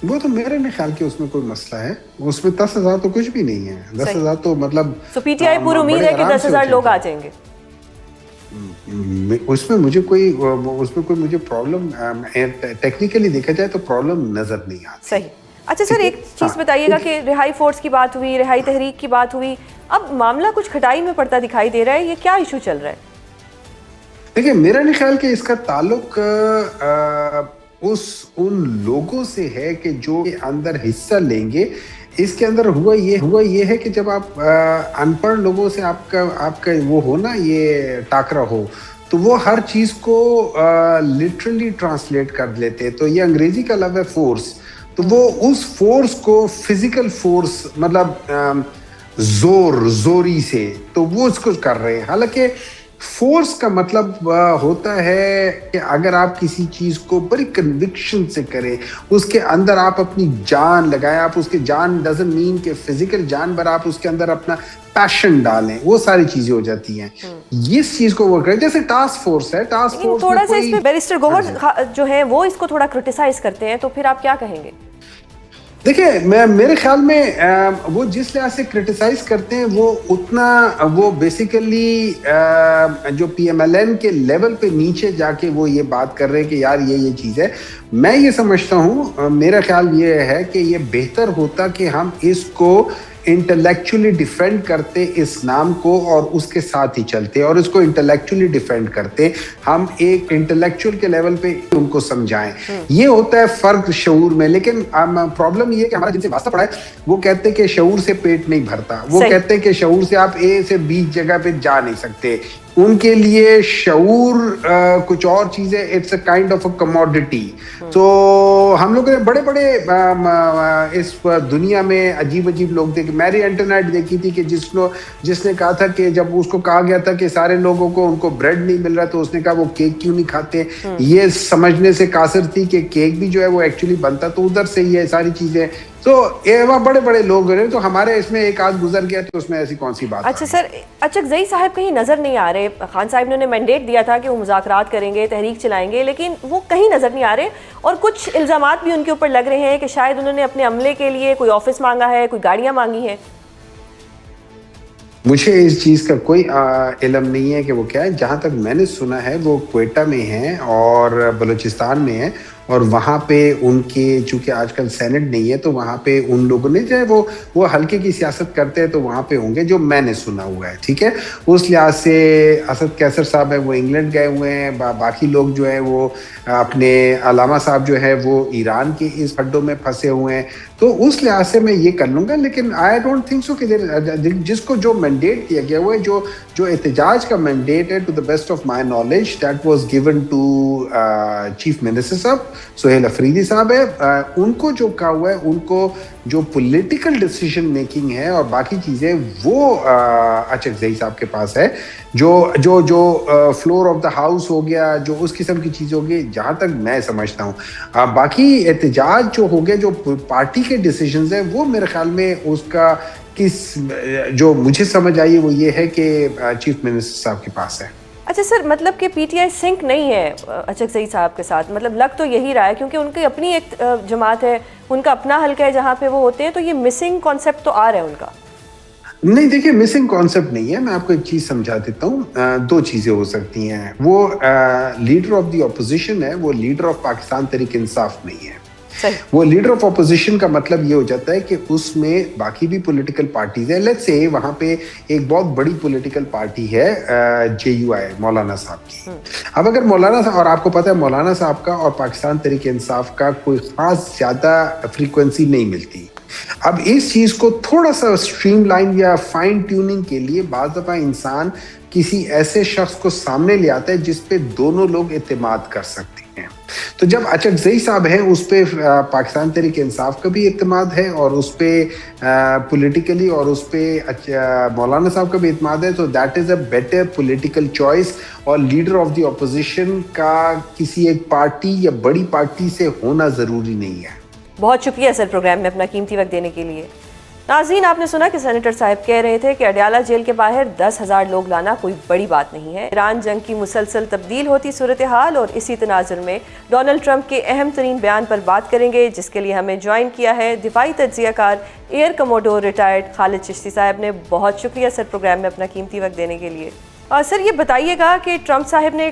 وہ تو میرے نہیں خیال کہ اس میں کوئی مسئلہ ہے. اس میں 10,000 تو کچھ بھی نہیں ہے. 10,000 تو مطلب تو پی ٹی آئی پوری امید ہے کہ 10,000 لوگ آ جائیں گے. اس میں کوئی مجھے پرابلم ٹیکنیکلی دیکھا جائے تو پرابلم نظر نہیں آتی. صحیح. اچھا سر ایک چیز بتائیے گا کہ رہائی فورس کی بات ہوئی, رہائی تحریک کی بات ہوئی, اب معاملہ کچھ کھٹائی میں پڑتا دکھائی دے رہا ہے, یہ کیا ایشو چل رہا ہے؟ دیکھیں میرا نہیں خیال کہ اس کا تعلق ان لوگوں سے ہے کہ جو اندر حصہ لیں گے. اس کے اندر ہوا یہ ہے کہ جب آپ ان پڑھ لوگوں سے آپ کا وہ ہو نا, یہ ٹاکرا ہو, تو وہ ہر چیز کو لٹرلی ٹرانسلیٹ کر لیتے. تو یہ انگریزی کا لفظ ہے فورس, تو وہ اس فورس کو فزیکل فورس مطلب زوری سے تو وہ اس کو کر رہے ہیں. حالانکہ فورس کا مطلب ہوتا ہے کہ اگر آپ کسی چیز کو بڑی کنوکشن سے کریں, اس کے اندر آپ اپنی جان لگائیں, آپ اس کے جان ڈزنٹ مین کہ فزیکل جان, پر آپ اس کے اندر اپنا پیشن ڈالیں, وہ ساری چیزیں ہو جاتی ہیں. اس چیز کو وہ کریں جیسے ٹاسک فورس ہے. ٹاسک فورس تھوڑا سا اس پہ بیرسٹر گوہر جو ہے وہ اس کو تھوڑا کرٹیسائز کرتے ہیں, تو پھر آپ کیا کہیں گے؟ دیکھیں میرے خیال میں وہ جس لحاظ سے کرٹیسائز کرتے ہیں وہ اتنا وہ بیسیکلی جو پی ایم ایل این کے لیول پہ نیچے جا کے وہ یہ بات کر رہے ہیں کہ یار یہ چیز ہے. میں یہ سمجھتا ہوں, میرا خیال یہ ہے کہ یہ بہتر ہوتا کہ ہم اس کو انٹلیکچولی ڈیفینڈ کرتے اس نام کو اور اس کے ساتھ ہی چلتے, اور اس کو انٹلیکچولی ڈیفینڈ کرتے. ہم ایک انٹلیکچوئل کے لیول پہ ان کو سمجھائیں. یہ ہوتا ہے فرق شعور میں. لیکن پرابلم یہ ہے کہ ہمارا جن سے واسطہ پڑا ہے وہ کہتے ہیں کہ شعور سے پیٹ نہیں بھرتا, وہ کہتے ہیں کہ شعور سے آپ اے سے بی جگہ پہ جا نہیں سکتے. ان کے لیے شعور کچھ اور چیزیں, it's a kind of a commodity. تو ہم لوگوں نے بڑے بڑے اس دنیا میں عجیب لوگ دیکھے. میری انٹرنیٹ دیکھی تھی کہ جس نے کہا تھا کہ جب اس کو کہا گیا تھا کہ سارے لوگوں کو ان کو بریڈ نہیں مل رہا, تو اس نے کہا وہ کیک کیوں نہیں کھاتے. یہ سمجھنے سے قاصر تھی کہ کیک بھی جو ہے وہ ایکچولی بنتا تو ادھر سے ہی ہے ساری چیزیں. تو بڑے بڑے لوگ ہیں, تو ہمارے اس میں ایک آدھ گزر گیا تو اس میں ایسی کون سی بات. اچھا سر, اچکزئی صاحب کہیں نظر نہیں آ رہے. خان صاحب نے انہیں مینڈیٹ دیا تھا کہ وہ مذاکرات کریں گے, تحریک چلائیں گے, لیکن وہ کہیں نظر نہیں آ رہے. اور کچھ الزامات بھی ان کے اوپر لگ رہے ہیں کہ شاید انہوں نے اپنے عملے کے لیے کوئی آفس مانگا ہے, کوئی گاڑیاں مانگی ہیں. مجھے اس چیز کا کوئی علم نہیں ہے کہ وہ کیا ہے. جہاں تک میں نے سنا ہے وہ کوئٹہ میں ہیں اور بلوچستان میں ہیں, اور وہاں پہ ان کے چونکہ آج کل سینٹ نہیں ہے تو وہاں پہ ان لوگوں نے جو ہے وہ ہلکے کی سیاست کرتے ہیں, تو وہاں پہ ہوں گے جو میں نے سنا ہوا ہے. ٹھیک ہے, اس لحاظ سے اسد کیسر صاحب ہیں وہ انگلینڈ گئے ہوئے ہیں, باقی لوگ جو ہے وہ اپنے علامہ صاحب جو ہے وہ ایران کے اس ہڈوں میں پھنسے ہوئے ہیں. تو اس لحاظ سے میں یہ کر لوں گا. لیکن آئی ڈونٹ تھنک سو کہ جس کو جو مینڈیٹ دیا گیا ہوا ہے, جو احتجاج کا مینڈیٹ ہے, to the best of my knowledge that was given to chief minister صاحب سہیل افریدی صاحب ہے. ان کو جو کہا ہوا ہے, ان کو جو پولیٹیکل ڈیسیژن میکنگ ہے اور باقی چیزیں وہ اچکزئی صاحب کے پاس ہے. جو فلور آف دا ہاؤس ہو گیا, جو اس قسم کی چیز ہوگی, جہاں تک میں سمجھتا ہوں. باقی احتجاج جو ہو گیا, جو پارٹی کے ڈیسیژنز ہیں, وہ میرے خیال میں اس کا جو مجھے سمجھ آئی وہ یہ ہے کہ چیف منسٹر صاحب کے پاس ہے. اچھا سر, مطلب کہ پی ٹی آئی سنک نہیں ہے اچکزئی صاحب کے ساتھ, مطلب لگ تو یہی رہا ہے, کیونکہ ان کی اپنی ایک جماعت ہے, ان کا اپنا حلقہ ہے جہاں پہ وہ ہوتے ہیں, تو یہ مسنگ کانسیپٹ تو آ رہا ہے ان کا. نہیں دیکھیے, مسنگ کانسیپٹ نہیں ہے. میں آپ کو ایک چیز سمجھا دیتا ہوں. دو چیزیں ہو سکتی ہیں. وہ لیڈر آف دی اپوزیشن ہے, وہ لیڈر آف پاکستان تحریک انصاف نہیں ہے. وہ لیڈر آف اپوزیشن کا مطلب یہ ہو جاتا ہے کہ اس میں باقی بھی پولیٹیکل پارٹیز ہیں. لیٹس سے وہاں پہ ایک بہت بڑی پولیٹیکل پارٹی ہے جے یو آئی, مولانا صاحب کی. اب اگر مولانا صاحب, اور آپ کو پتہ ہے مولانا صاحب کا اور پاکستان تحریک انصاف کا کوئی خاص زیادہ فریکوینسی نہیں ملتی. اب اس چیز کو تھوڑا سا اسٹریم لائن یا فائن ٹیوننگ کے لیے بعض دفعہ انسان کسی ایسے شخص کو سامنے لے آتا ہے جس پہ دونوں لوگ اعتماد کر سکتے ہیں. تو جب اچکزئی صاحب ہیں, اس پہ پاکستان تحریک انصاف کا بھی اعتماد ہے, اور اس پہ پولیٹیکلی اور اس پہ مولانا صاحب کا بھی اعتماد ہے. تو that is a better political choice. اور لیڈر آف دی اپوزیشن کا کسی ایک پارٹی یا بڑی پارٹی سے ہونا ضروری نہیں ہے. بہت شکریہ سر پروگرام میں اپنا قیمتی وقت دینے کے لیے. ناظرین, آپ نے سنا کہ سینیٹر صاحب کہہ رہے تھے کہ اڈیالہ جیل کے باہر 10,000 لوگ لانا کوئی بڑی بات نہیں ہے. ایران جنگ کی مسلسل تبدیل ہوتی صورتحال اور اسی تناظر میں ڈونلڈ ٹرمپ کے اہم ترین بیان پر بات کریں گے, جس کے لیے ہمیں جوائن کیا ہے دفاعی تجزیہ کار ایئر کموڈور ریٹائرڈ خالد چشتی صاحب نے. بہت شکریہ سر پروگرام میں اپنا قیمتی وقت دینے کے لیے. سر یہ بتائیے گا کہ ٹرمپ صاحب نے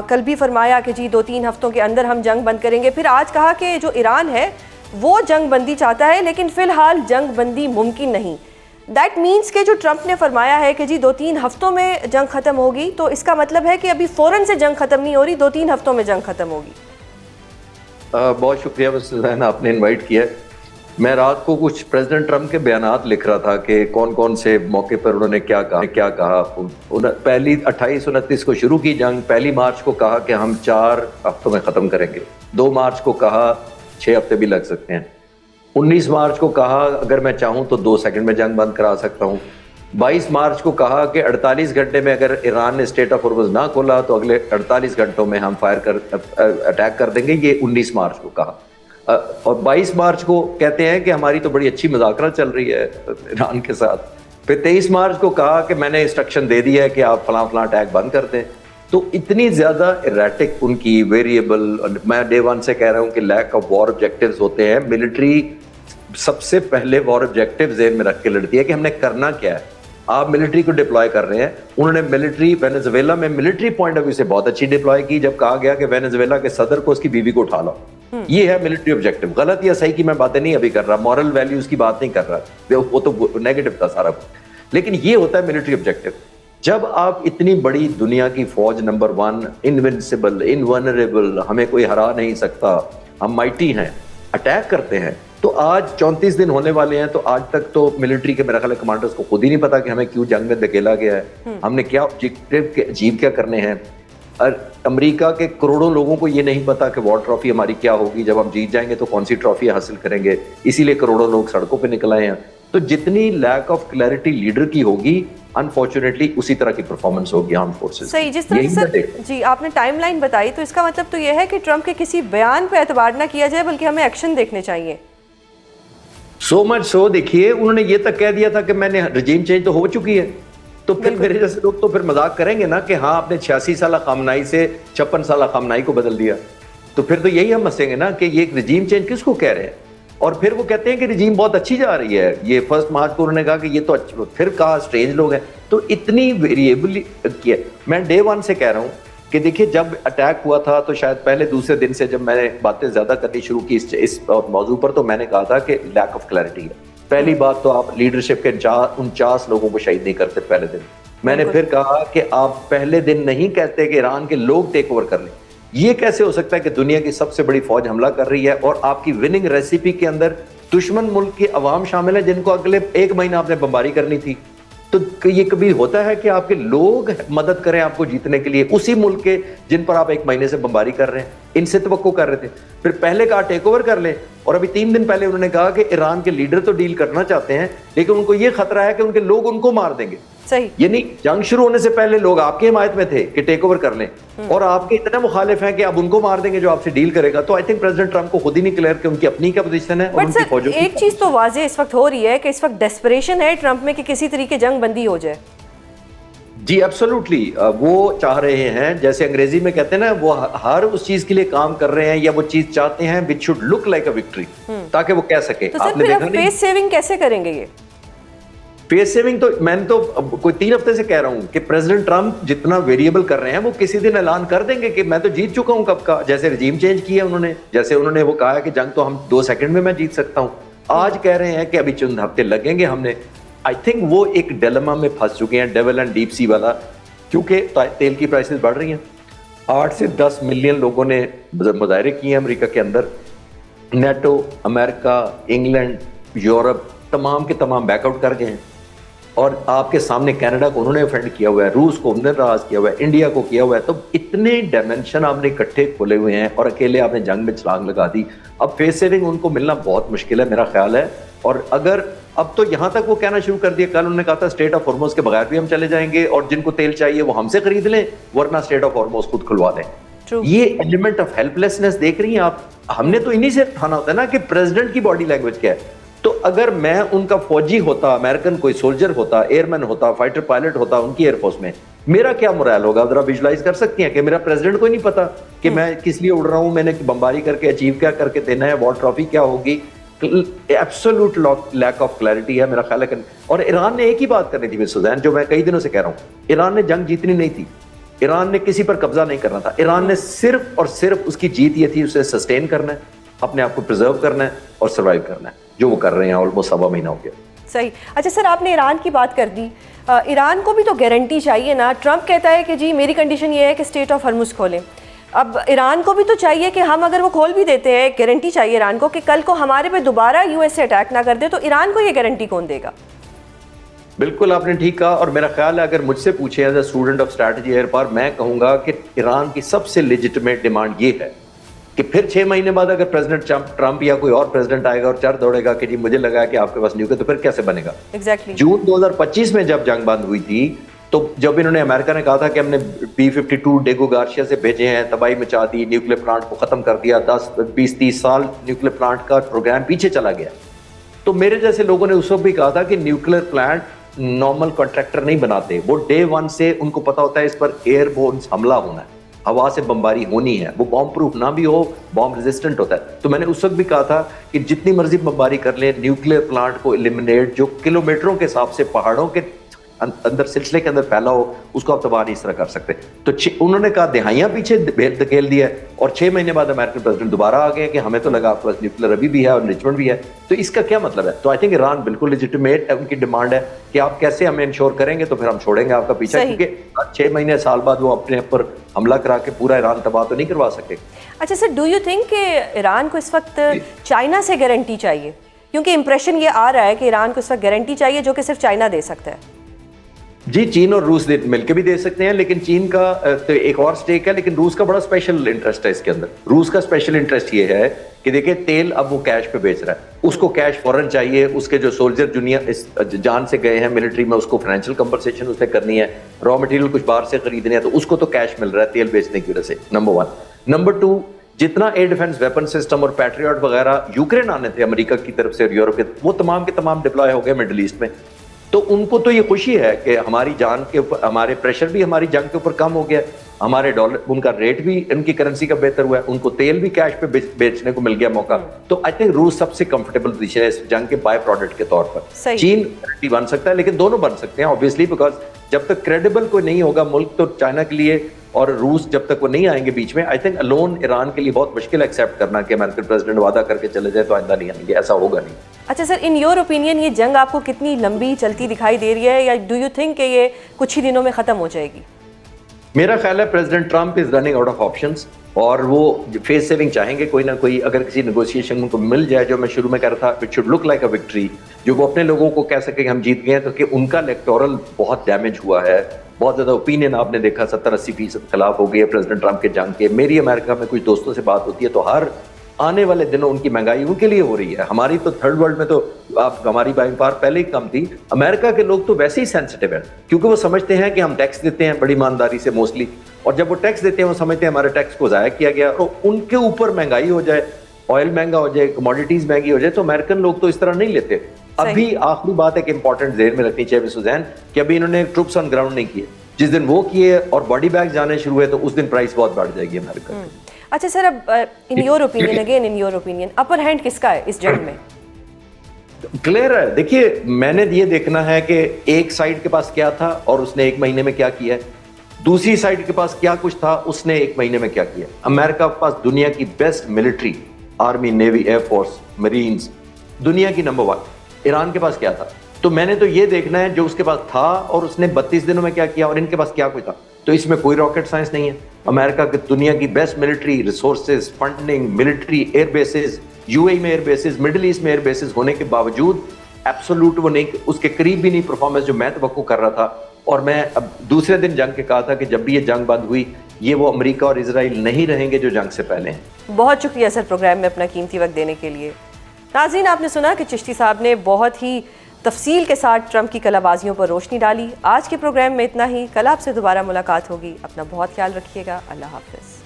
کل بھی فرمایا کہ جی 2-3 ہفتوں کے اندر ہم جنگ بند کریں گے, پھر آج کہا کہ جو ایران ہے وہ جنگ بندی چاہتا ہے لیکن فی الحال جنگ بندی ممکن نہیں. دیٹ مینس کہ جو ٹرمپ نے فرمایا ہے کہ جی 2-3 ہفتوں میں جنگ ختم ہوگی, تو اس کا مطلب ہے کہ ابھی فوراً سے جنگ ختم نہیں ہو رہی, 2-3 ہفتوں میں جنگ ختم ہوگی. بہت شکریہ مسٹر آپ نے انوائٹ کیا. میں رات کو کچھ پریزیڈنٹ ٹرمپ کے بیانات لکھ رہا تھا کہ کون کون سے موقع پر انہوں نے کیا کہا. پہلی 28-29 کو شروع کی جنگ, 1 مارچ کو کہا کہ ہم 4 ہفتوں میں ختم کریں گے, 2 مارچ کو کہا 6 ہفتے بھی لگ سکتے ہیں, 19 مارچ کو کہا اگر میں چاہوں تو 2 سیکنڈ میں جنگ بند کرا سکتا ہوں, 22 مارچ کو کہا کہ 48 گھنٹے میں اگر ایران نے اسٹریٹ آف ہارمز نہ کھولا تو اگلے 48 گھنٹوں میں ہم اٹیک کر دیں گے, یہ 19 مارچ کو کہا. اور 22 مارچ کو کہتے ہیں کہ ہماری تو بڑی اچھی مذاکرات چل رہی ہے ایران کے ساتھ. پھر 23 مارچ کو کہا کہ میں نے انسٹرکشن دے دی ہے کہ آپ فلاں اٹیک بند کر دیں. تو اتنی زیادہ ایریٹک ان کی ویریبل, میں ڈے 1 سے کہہ رہا ہوں کہ لیک آف وار آبجیکٹیوز ہوتے ہیں. ملٹری سب سے پہلے وار آبجیکٹیو ذہن میں رکھ کے لڑتی ہے کہ ہم نے کرنا کیا ہے. آپ ملٹری کو ڈپلوائے کر رہے ہیں, انہوں نے ملٹری وینیزویلا میں ملٹری پوائنٹ آف ویو سے بہت اچھی ڈپلوائے کی جب کہا گیا کہ وینیزویلا کے صدر کو اس کی بیوی کو اٹھا لاؤ. یہ ہے ملٹری آبجیکٹیو. غلط یا صحیح کی میں باتیں نہیں ابھی کر رہا, مورل ویلیوز کی بات نہیں کر رہا, وہ تو نیگیٹو تھا سارا کچھ, لیکن یہ ہوتا ہے ملٹری آبجیکٹیو. جب آپ اتنی بڑی دنیا کی فوج نمبر 1, انوینسیبل, انورنریبل, ہمیں کوئی ہرا نہیں سکتا, ہم مائٹی ہیں, اٹیک کرتے ہیں. تو آج 34 دن ہونے والے ہیں, تو آج تک تو ملٹری کے میرا خیال ہے کمانڈرز کو خود ہی نہیں پتا کہ ہمیں کیوں جنگ میں دھکیلا گیا ہے, ہم نے کیا آبجیکٹیو اچیو کیا کرنے ہیں. اور امریکہ کے کروڑوں لوگوں کو یہ نہیں پتا کہ وار ٹرافی ہماری کیا ہوگی, جب ہم جیت جائیں گے تو کون سی ٹرافی حاصل کریں گے, اسی لیے کروڑوں لوگ سڑکوں پہ نکل آئے ہیں. تو جتنی لیک آف کلیئرٹی لیڈر کی ہوگی, انفارچونیٹلی اسی طرح کی پرفارمنس ہوگی آرم فورسز. صحیح, جس طرح سر جی آپ نے ٹائم لائن بتائی, تو اس کا مطلب تو یہ ہے کہ ٹرمپ کے کسی بیان پہ اعتبار نہ کیا جائے بلکہ ہمیں ایکشن دیکھنے چاہیے. سو مچ سو, دیکھیے انہوں نے یہ تک کہہ دیا تھا کہ میں نے رجیم چینج تو ہو چکی ہے, تو پھر میرے جیسے لوگ تو پھر مذاق کریں گے نا کہ ہاں آپ نے 86 سالہ خامنائی سے 56 سالہ خامنائی کو بدل دیا. تو پھر تو یہی ہم ہنسیں گے نا کہ یہ رجیم چینج کس کو کہہ رہے ہیں. اور پھر وہ کہتے ہیں کہ رجیم بہت اچھی جا رہی ہے, یہ 1 مارچ کو انہوں نے کہا کہ یہ تو اچھی, پھر کہا اسٹرینج لوگ ہیں. تو اتنی ویریبل کیا. میں ڈے 1 سے کہہ رہا ہوں کہ دیکھیے جب اٹیک ہوا تھا تو شاید پہلے دوسرے دن سے جب میں نے باتیں زیادہ کرنی شروع کی اس موضوع پر, تو میں نے کہا تھا کہ لیک آف کلیئرٹی ہے. پہلی بات تو آپ لیڈرشپ کے 49 لوگوں کو شہید نہیں کرتے پہلے دن. میں نے پھر کہا کہ آپ پہلے دن نہیں کہتے کہ ایران کے لوگ ٹیک اوور کر لیں. یہ کیسے ہو سکتا ہے کہ دنیا کی سب سے بڑی فوج حملہ کر رہی ہے اور آپ کی وننگ ریسیپی کے اندر دشمن ملک کے عوام شامل ہیں جن کو اگلے 1 مہینہ آپ نے بمباری کرنی تھی. تو یہ کبھی ہوتا ہے کہ آپ کے لوگ مدد کریں آپ کو جیتنے کے لیے, اسی ملک کے جن پر آپ 1 مہینے سے بمباری کر رہے ہیں, ان سے توقع کر رہے تھے. پھر پہلے کہا ٹیک اوور کر لیں, اور ابھی 3 دن پہلے انہوں نے کہا کہ ایران کے لیڈر تو ڈیل کرنا چاہتے ہیں لیکن ان کو یہ خطرہ ہے کہ ان کے لوگ ان کو مار دیں گے. صحیح, یعنی جنگ شروع ہونے سے پہلے لوگ آپ کی حمایت میں تھے کہ ٹیک اوور کر لیں, اور آپ کے اتنے مخالف ہیں کہ اب ان کو مار دیں گے جو آپ سے ڈیل کرے گا. تو آئی تھنک پریزیڈنٹ ٹرمپ کو خود ہی نہیں کلیئر کہ ان کی اپنی کیا پوزیشن ہے اور ان کی فوجوں کی. ایک چیز تو واضح اس وقت ہو رہی ہے کہ اس وقت ڈیسپریشن ہے ٹرمپ میں کہ کسی طریقے جنگ بندی ہو جائے. جی ایبسولوٹلی, وہ چاہ رہے ہیں, جیسے انگریزی میں کہتے ہیں نا, وہ ہر اس چیز کے لیے کام کر رہے ہیں یا وہ چیز چاہتے ہیں which should look like a victory, تاکہ وہ کہہ سکے. تو سر پھر اب فیس سیونگ کیسے کریں گے یہ؟ فیس سیونگ تو میں نے تو کوئی 3 ہفتے سے کہہ رہا ہوں کہ پریزیڈنٹ ٹرمپ جتنا ویریبل کر رہے ہیں وہ کسی دن اعلان کر دیں گے کہ میں تو جیت چکا ہوں کب کا. جیسے رجیم چینج کیا انہوں نے, جیسے انہوں نے وہ کہا کہ جنگ تو ہم 2 سیکنڈ میں جیت سکتا ہوں, آج کہہ رہے ہیں کہ ابھی چند ہفتے لگیں گے. ہم نے آئی تھنک وہ ایک ڈیلما میں پھنس چکے ہیں, ڈیول اینڈ ڈیپ سی والا, کیونکہ تیل کی پرائسز بڑھ رہی ہیں. 8 سے 10 ملین لوگوں نے مظاہرے کیے ہیں امریکہ کے اندر. نیٹو, امریکہ, انگلینڈ, یورپ تمام کے تمام بیک آؤٹ کر گئے ہیں, اور آپ کے سامنے کینیڈا کو انہوں نے افینڈ کیا ہوا ہے, روس کو انہوں نے ناراض کیا ہوا ہے, انڈیا کو کیا ہوا ہے. تو اتنے ڈائمینشن آپ نے اکٹھے کھولے ہوئے ہیں اور اکیلے آپ نے جنگ میں چھلانگ لگا دی. اب فیس سیونگ ان کو ملنا بہت مشکل ہے میرا خیال ہے. اور اگر اب تو یہاں تک وہ کہنا شروع کر دیا, کل انہوں نے کہا تھا اسٹریٹ آف ہارموز کے بغیر بھی ہم چلے جائیں گے, اور جن کو تیل چاہیے وہ ہم سے خرید لیں ورنہ اسٹریٹ آف ہارموز خود کھلوا دیں. یہ ایلیمنٹ آف ہیلپ لیسنس دیکھ رہی ہیں آپ. ہم نے تو انہی سے اٹھانا ہوتا ہے نا کہ پریزیڈنٹ کی باڈی لینگویج کیا ہے. تو اگر میں ان کا فوجی ہوتا, امریکن کوئی سولجر ہوتا, ایئر مین ہوتا, فائٹر پائلٹ ہوتا ان کی ایئر فورس میں, میرا کیا مرائل ہوگا؟ ذرا ویژوائز کر سکتی ہیں کہ میرا پریزیڈنٹ کو ہی نہیں پتا کہ میں کس لیے اڑ رہا ہوں, میں نے بمباری کر کے اچیو کیا کر کے دینا ہے, وار ٹرافی کیا ہوگی. ایبسولوٹ لیک آف کلیئرٹی ہے میرا خیال ہے. اور ایران نے ایک ہی بات کرنی تھی مس سوزین, جو میں کئی دنوں سے کہہ رہا ہوں, ایران نے جنگ جیتنی نہیں تھی, ایران نے کسی پر قبضہ نہیں کرنا تھا, ایران نے صرف اور صرف اس کی جیت یہ تھی اسے سسٹین کرنا ہے. اپنے آپ کو پرزرو کرنا ہے اور سروائیو کرنا ہے, جو وہ کر رہے ہیں آلموسٹ 1.25 مہینہ ہو گیا. صحیح. اچھا سر, آپ نے ایران کی بات کر دی. ایران کو بھی تو گارنٹی چاہیے نا. ٹرمپ کہتا ہے کہ جی میری کنڈیشن یہ ہے کہ اسٹریٹ آف ہرمز کھولیں. اب ایران کو بھی تو چاہیے کہ ہم اگر وہ کھول بھی دیتے ہیں, گارنٹی چاہیے ایران کو کہ کل کو ہمارے پہ دوبارہ یو ایس سے اٹیک نہ کر دے, تو ایران کو یہ گارنٹی کون دے گا؟ بالکل آپ نے ٹھیک کہا, اور میرا خیال ہے اگر مجھ سے پوچھے as a student of strategy air power, میں کہوں گا کہ ایران کی سب سے لیجٹمیٹ ڈیمانڈ یہ ہے کہ پھر 6 مہینے بعد اگر پریزیڈنٹ ٹرمپ یا کوئی اور پریزیڈنٹ آئے گا اور چر دوڑے گا کہ جی مجھے لگا کہ آپ کے پاس نیوکلیئر, تو پھر کیسے بنے گا؟ ایگزیکٹلی. جون 2025 میں جب جنگ بند ہوئی تھی, تو جب انہوں نے امریکہ نے کہا تھا کہ ہم نے B-52 ڈیگو گارشیا سے بھیجے ہیں, تباہی مچا دی, نیوکلیئر پلانٹ کو ختم کر دیا, 10-20-30 سال نیوکلیئر پلانٹ کا پروگرام پیچھے چلا گیا. تو میرے جیسے لوگوں نے اس وقت بھی کہا تھا کہ نیوکلیئر پلانٹ نارمل کانٹریکٹر نہیں بناتے, وہ ڈے 1 سے ان کو پتا ہوتا ہے اس پر ایئر بورن حملہ ہونا ہے, ہوا سے بمباری ہونی ہے, وہ بام پروف نہ بھی ہو, بام ریزسٹنٹ ہوتا ہے. تو میں نے اس وقت بھی کہا تھا کہ جتنی مرضی بمباری کر لیں, نیوکلیئر پلانٹ کو ایلیمنیٹ, جو کلومیٹروں کے حساب سے پہاڑوں کے اندر سلسلے کے اندر پھیلا ہو, اس کو آپ تباہ نہیں اس طرح کر سکتے. تو انہوں نے کہا دہائیاں پیچھے دھکیل دیا ہے, اور 6 مہینے بعد امریکن پریزیڈنٹ دوبارہ آ گئے کہ ہمیں تو لگا آپ کے پاس نیوکلیئر ابھی بھی ہے اور انریچمنٹ بھی ہے. تو اس کا کیا مطلب ہے؟ تو آئی تھنک ایران بالکل لیجٹمیٹ ہے, ان کی ڈیمانڈ ہے کہ آپ کیسے ہمیں انشور کریں گے, تو پھر ہم چھوڑیں گے آپ کا پیچھا, کیونکہ 6 مہینے سال بعد وہ اپنے پر حملہ کرا کے پورا ایران تباہ تو نہیں کروا سکے. اچھا سر, ڈو یو تھنک کہ ایران کو اس وقت چائنا سے گارنٹی چاہیے؟ کیونکہ امپریشن یہ آ رہا ہے کہ ایران کو اس وقت گارنٹی چاہیے جو کہ صرف چائنا دے سکتا ہے. جی, چین اور روس مل کے بھی دے سکتے ہیں, لیکن چین کا تو ایک اور سٹیک ہے, لیکن روس کا بڑا اسپیشل انٹرسٹ ہے اس کے اندر. روس کا اسپیشل انٹرسٹ یہ ہے کہ دیکھیں تیل اب وہ کیش پہ بیچ رہا ہے, اس کو کیش فوراً چاہیے, اس کے جو سولجر دنیا جان سے گئے ہیں ملٹری میں, اس کو فائنینشیل کمپنسیشن اس نے کرنی ہے, را مٹیریل کچھ باہر سے خریدنے ہیں, تو اس کو تو کیش مل رہا ہے تیل بیچنے کی وجہ سے, نمبر 1. نمبر 2, جتنا ایئر ڈیفنس ویپن سسٹم اور پیٹریاٹ وغیرہ یوکرین آنے تھے امریکہ کی طرف سے اور یورپ کے, وہ تمام کے تمام ڈپلوائے ہو گئے مڈل ایسٹ میں. تو ان کو تو یہ خوشی ہے کہ ہماری جان کے اوپر, ہمارے پریشر بھی ہماری جنگ کے اوپر کم ہو گیا, ہمارے ڈالر, ان کا ریٹ بھی ان کی کرنسی کا بہتر ہوا ہے, ان کو تیل بھی کیش پہ بیچنے کو مل گیا موقع. تو آئی تھنک روس سب سے کمفرٹیبل پوزیشن ہے اس جنگ کے بائی پروڈکٹ کے طور پر. چین بن سکتا ہے, لیکن دونوں بن سکتے ہیں obviously, بیکاز جب تک کریڈیبل کوئی نہیں ہوگا ملک, تو چائنا کے لیے اور روس جب تک وہ نہیں آئیں گے بیچ میں, آئی تھنک الون ایران کے لیے بہت مشکل ایکسیپٹ کرنا کہ امریکن پریزیڈنٹ وعدہ کر کے چلے جائے تو آئندہ نہیں آئیں گے, ایسا ہوگا نہیں. اچھا سر, ان یور اوپینین یہ جنگ آپ کو کتنی لمبی چلتی دکھائی دے رہی ہے, یا ڈو یو تھنک کہ یہ کچھ ہی دنوں میں ختم ہو جائے گی؟ میرا خیال ہے president Trump is running out of options, اور وہ فیس سیونگ چاہیں گے کوئی نہ کوئی, اگر کسی نیگوسیشن ان کو مل جائے, جو میں شروع میں کہہ رہا تھا it should look like a victory, جو وہ اپنے لوگوں کو کہہ سکے کہ ہم جیت گئے ہیں, تو کہ ان کا الیکٹورل بہت ڈیمیج ہوا ہے, بہت زیادہ اوپینین آپ نے دیکھا 70-80% خلاف ہو گئی ہے پریزیڈنٹ ٹرمپ کے جنگ کے. میری امریکہ میں کچھ دوستوں سے بات ہوتی ہے تو ہر آنے والے دنوں ان کی مہنگائی ان کے لیے ہو رہی ہے. ہماری تو تھرڈ ورلڈ میں تو آپ ہماری بائنگ پاور پہلے ہی کم تھی, امریکہ کے لوگ تو ویسے ہی سینسٹیو ہیں, کیونکہ وہ سمجھتے ہیں کہ ہم ٹیکس دیتے ہیں بڑی ایمانداری سے موسٹلی, اور جب وہ ٹیکس دیتے ہیں وہ سمجھتے ہیں ہمارے ٹیکس کو ضائع کیا گیا, اور ان کے اوپر مہنگائی ہو جائے, آئل مہنگا ہو جائے, کموڈیٹیز مہنگی ہو جائے, تو امریکن لوگ تو اس طرح نہیں لیتے. ابھی آخری بات ایک امپورٹنٹ ذہن میں رکھنی چاہیے سوزین, کہ ابھی انہوں نے ٹروپس آن گراؤنڈ نہیں کیے, جس دن وہ کیے اور باڈی بیگ جانے شروع ہوئے تو اس دن پرائس بہت بڑھ جائے گی امریکہ کی. اچھا سر, اب in your opinion, again in your opinion, upper hand کس کا ہے اس جنگ میں؟ کلیئر ہے, دیکھیے میں نے یہ دیکھنا ہے کہ ایک سائڈ کے پاس کیا تھا اور اس نے 1 مہینے میں کیا کیا ہے, دوسری سائڈ کے پاس کیا کچھ تھا اس نے 1 مہینے میں کیا کیا. امریکہ کے پاس دنیا کی best military, army, navy, air force, Marines, دنیا کی نمبر 1. ایران کے پاس کیا تھا؟ تو میں نے تو یہ دیکھنا ہے جو اس کے پاس تھا اور اس نے 32 دنوں میں کیا کیا, اور ان کے پاس کیا کوئی تھا. تو اس میں کوئی راکٹ سائنس نہیں ہے. امریکہ کی دنیا کی best military resources, funding, military air bases, U A میں ایئر بیسز, مڈل ایسٹ میں ایئر بیسز ہونے کے باوجود ایبسولوٹ وہ نہیں, اس کے قریب بھی نہیں پرفارمنس جو میں توقع کر رہا تھا. اور میں اب دوسرے دن جنگ کے کہا تھا کہ جب بھی یہ جنگ بند ہوئی, یہ وہ امریکہ اور اسرائیل نہیں رہیں گے جو جنگ سے پہلے ہیں. بہت شکریہ سر پروگرام میں اپنا قیمتی وقت دینے کے لیے. ناظرین, آپ نے سنا کہ چشتی صاحب نے بہت ہی تفصیل کے ساتھ ٹرمپ کی کلا بازیوں پر روشنی ڈالی. آج کے پروگرام میں اتنا ہی, کل آپ سے دوبارہ ملاقات ہوگی. اپنا بہت خیال رکھیے گا. اللہ حافظ.